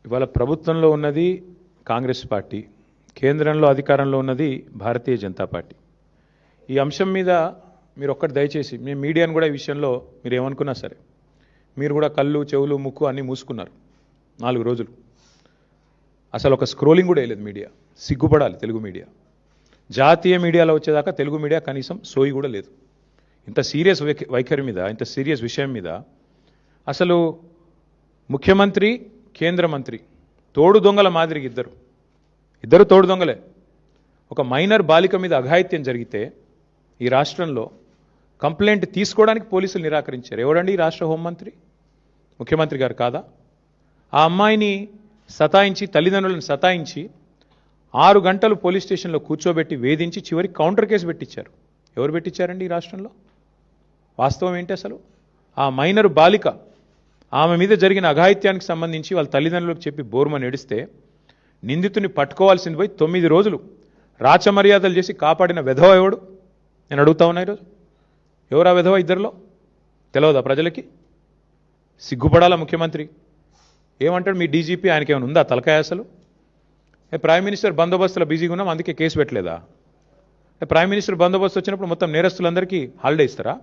ఇవాళ ప్రభుత్వంలో ఉన్నది కాంగ్రెస్ పార్టీ, కేంద్రంలో అధికారంలో ఉన్నది భారతీయ జనతా పార్టీ. ఈ అంశం మీద మీరు ఒక్కటి దయచేసి మీ మీడియాను కూడా ఈ విషయంలో మీరు ఏమనుకున్నా సరే, మీరు కూడా కళ్ళు చెవులు ముక్కు అన్నీ మూసుకున్నారు 4 రోజులు. అసలు ఒక స్క్రోలింగ్ కూడా వేయలేదు మీడియా. సిగ్గుపడాలి తెలుగు మీడియా. జాతీయ మీడియాలో వచ్చేదాకా తెలుగు మీడియా కనీసం సోయి కూడా లేదు. ఇంత సీరియస్ వైఖరి మీద, ఇంత సీరియస్ విషయం మీద అసలు ముఖ్యమంత్రి, కేంద్ర మంత్రి తోడు దొంగల మాదిరిగా ఇద్దరు తోడు దొంగలే. ఒక మైనర్ బాలిక మీద అఘాయిత్యం జరిగితే ఈ రాష్ట్రంలో కంప్లైంట్ తీసుకోవడానికి పోలీసులు నిరాకరించారు. ఎవడండి ఈ రాష్ట్ర హోంమంత్రి? ముఖ్యమంత్రి గారు కాదా? ఆ అమ్మాయిని సతాయించి, తల్లిదండ్రులను సతాయించి 6 గంటలు పోలీస్ స్టేషన్లో కూర్చోబెట్టి వేధించి చివరికి కౌంటర్ కేసు పెట్టించారు. ఎవరు పెట్టించారండి ఈ రాష్ట్రంలో? వాస్తవం ఏంటి అసలు? ఆ మైనర్ బాలిక, ఆమె మీద జరిగిన అఘాయిత్యానికి సంబంధించి వాళ్ళ తల్లిదండ్రులకు చెప్పి బోర్మని ఏడిస్తే నిందితుని పట్టుకోవాల్సింది పోయి 9 రోజులు రాచమర్యాదలు చేసి కాపాడిన వెధవ ఎవడు? నేను అడుగుతా ఉన్నా ఈరోజు. ఎవరా వెధవ? ఇద్దరిలో తెలియదా ప్రజలకి? సిగ్గుపడాలా ముఖ్యమంత్రి? ఏమంటాడు మీ డీజీపీ? ఆయనకి ఏమైనా ఉందా తలకాయ అసలు? ప్రైమ్ మినిస్టర్ బందోబస్తులో బిజీగా ఉన్నాం అందుకే కేసు పెట్టలేదా? ప్రైమ్ మినిస్టర్ బందోబస్తు వచ్చినప్పుడు మొత్తం నేరస్తులందరికీ హాలిడే ఇస్తారా?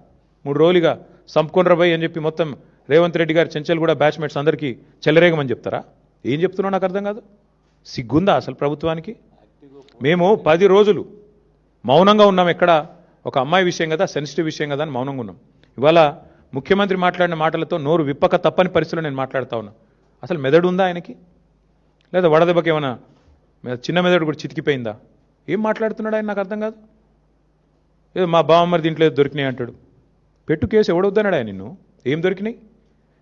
3 రోజులుగా సంపుకొనరబోయ్ అని చెప్పి మొత్తం రేవంత్ రెడ్డి గారు చెంచల్ కూడా బ్యాచ్మేట్స్ అందరికీ చెల్లరేగమని చెప్తారా? ఏం చెప్తున్నావు నాకు అర్థం కాదు. సిగ్గుందా అసలు ప్రభుత్వానికి? మేము 10 రోజులు మౌనంగా ఉన్నాం. ఎక్కడ ఒక అమ్మాయి విషయం కదా, సెన్సిటివ్ విషయం కదా అని మౌనంగా ఉన్నాం. ఇవాళ ముఖ్యమంత్రి మాట్లాడిన మాటలతో నోరు విప్పక తప్పని పరిస్థితిలో నేను మాట్లాడుతూ ఉన్నా. అసలు మెదడు ఉందా ఆయనకి? లేదా వడదెబ్బకి ఏమైనా చిన్న మెదడు కూడా చితికిపోయిందా? ఏం మాట్లాడుతున్నాడు ఆయన? నాకు అర్థం కాదు. ఏదో మా బావమ్మరి దీంట్లో ఏదో దొరికినాయి అంటాడు. పెట్టు కేసు. ఎవడొద్దన్నాడు ఆయన నిన్ను? ఏం దొరికినాయి?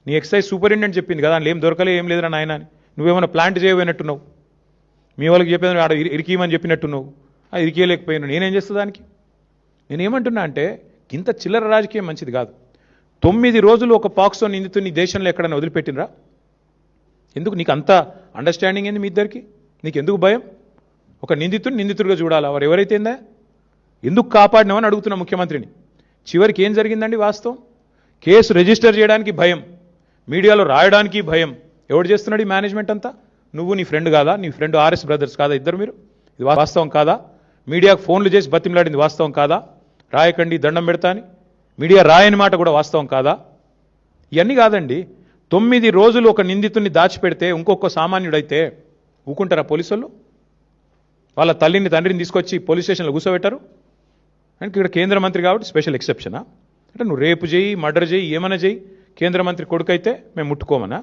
నీ ఎక్సైజ్ సూపరింటెండెంట్ చెప్పింది కదా, ఏం దొరకలే, ఏం లేదురా నాయన అని. నువ్వేమైనా ప్లాంట్ చేయబోయినట్టున్నావు. మీ వాళ్ళకి చెప్పేది ఆడ ఇరికీయమని చెప్పినట్టున్నావు. అది ఇరికేయలేకపోయినా నేనేం చేస్తా దానికి? నేనేమంటున్నా అంటే ఇంత చిల్లర రాజకీయం మంచిది కాదు. 9 రోజులు ఒక పాక్సో నిందితుని దేశంలో ఎక్కడైనా వదిలిపెట్టినరా? ఎందుకు నీకు అంత అండర్స్టాండింగ్ ఏంది మీ ఇద్దరికి? నీకు ఎందుకు భయం? ఒక నిందితుడిగా చూడాలా? వారు ఎవరైతేందా ఎందుకు కాపాడినామని అడుగుతున్నా ముఖ్యమంత్రిని. చివరికి ఏం జరిగిందండి వాస్తవం? కేసు రిజిస్టర్ చేయడానికి భయం, మీడియాలో రాయడానికి భయం. ఎవడు చేస్తున్నాడు ఈ మేనేజ్మెంట్ అంతా? నువ్వు నీ ఫ్రెండ్ కాదా? నీ ఫ్రెండ్ ఆర్ఎస్ బ్రదర్స్ కాదా ఇద్దరు? మీరు ఇది వాస్తవం కాదా? మీడియాకు ఫోన్లు చేసి బతిమలాడింది వాస్తవం కాదా? రాయకండి దండం పెడతా అని మీడియా రాయని మాట కూడా వాస్తవం కాదా? ఇవన్నీ కాదండి. 9 రోజులు ఒక నిందితుడిని దాచిపెడితే ఇంకొక సామాన్యుడైతే ఊకుంటారా పోలీసులు? వాళ్ళ తల్లిని తండ్రిని తీసుకొచ్చి పోలీస్ స్టేషన్లో కూర్చోబెట్టారు. అంటే ఇక్కడ కేంద్ర మంత్రి కాబట్టి స్పెషల్ ఎక్సెప్షనా? అంటే నువ్వు రేపు చేయి, మర్డర్ చేయి, ఏమైనా చేయి, కేంద్ర మంత్రి కొడుకైతే మేము ముట్టుకోమనా?